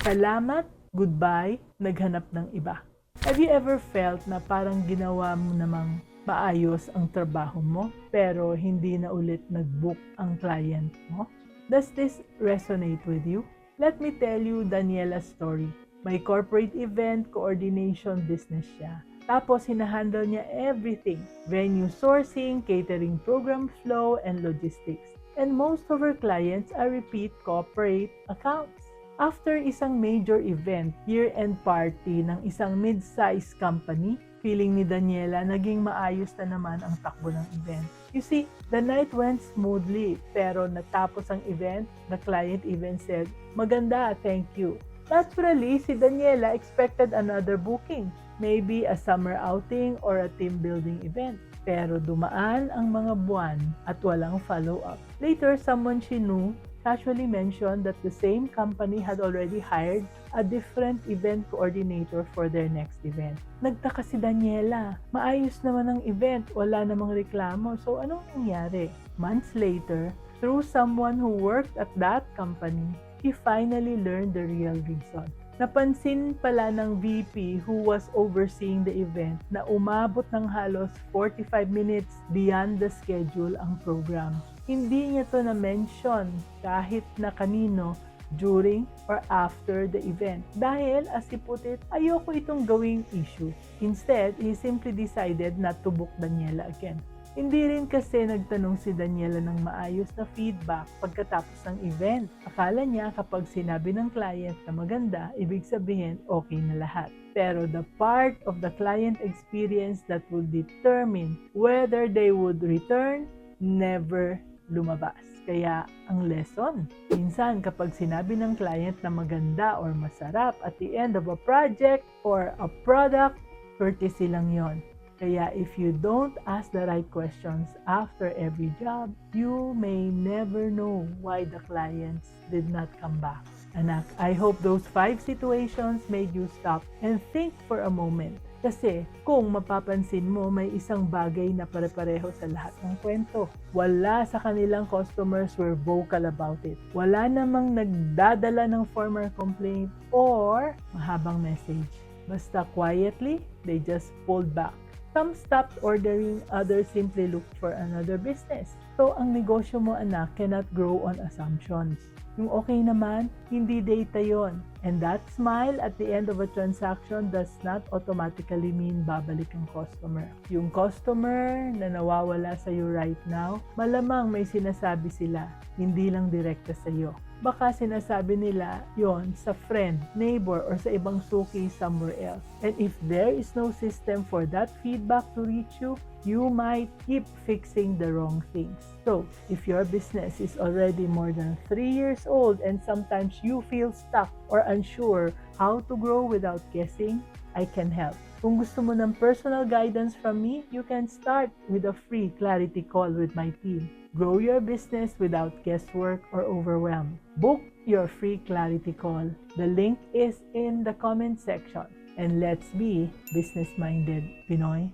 Salamat, goodbye, naghanap ng iba. Have you ever felt na parang ginawa mo namang maayos ang trabaho mo pero hindi na ulit nag-book ang client mo? Does this resonate with you? Let me tell you Daniela's story. May corporate event coordination business siya. Tapos hinahandle niya everything, venue sourcing, catering program flow, and logistics. And most of her clients are repeat corporate accounts. After isang major event, year-end party ng isang mid-size company, feeling ni Daniela naging maayos na naman ang takbo ng event. You see, the night went smoothly, pero natapos ang event, the client even said, "Maganda, thank you." Naturally, si Daniela expected another booking, maybe a summer outing or a team building event. Pero dumaan ang mga buwan at walang follow-up. Later, someone she knew casually mentioned that the same company had already hired a different event coordinator for their next event. Nagtaka si Daniela, maayos naman ang event, wala namang reklamo, so anong nangyari? Months later, through someone who worked at that company, she finally learned the real reason. Napansin pala ng VP who was overseeing the event na umabot ng halos 45 minutes beyond the schedule ang program. Hindi niya to na-mention kahit na kanino during or after the event. Dahil, as he put it, ayoko itong gawing issue. Instead, he simply decided not to book Daniela again. Hindi rin kasi nagtanong si Daniela ng maayos na feedback pagkatapos ng event. Akala niya kapag sinabi ng client na maganda, ibig sabihin okay na lahat. Pero the part of the client experience that would determine whether they would return, never lumabas. Kaya ang lesson, minsan kapag sinabi ng client na maganda or masarap at the end of a project or a product, courtesy lang yon. Kaya if you don't ask the right questions after every job, you may never know why the clients did not come back. Anak, I hope those 5 situations made you stop and think for a moment. Kasi kung mapapansin mo, may isang bagay na pare-pareho sa lahat ng kwento. Wala sa kanilang customers were vocal about it. Wala namang nagdadala ng formal complaint or mahabang message. Basta quietly, they just pulled back. Some stopped ordering, others simply looked for another business. So, ang negosyo mo, anak, cannot grow on assumptions. Yung okay naman, hindi data yon. And that smile at the end of a transaction does not automatically mean babalik ang customer. Yung customer na nawawala sa'yo right now, malamang may sinasabi sila, hindi lang direkta sa'yo. Baka sinasabi nila yon sa friend, neighbor, or sa ibang suki somewhere else. And if there is no system for that feedback to reach you, you might keep fixing the wrong things. So, if your business is already more than 3 years old and sometimes you feel stuck or unsure how to grow without guessing, I can help. Kung gusto mo ng personal guidance from me, you can start with a free clarity call with my team. Grow your business without guesswork or overwhelm. Book your free clarity call. The link is in the comment section. And let's be business-minded, Pinoy.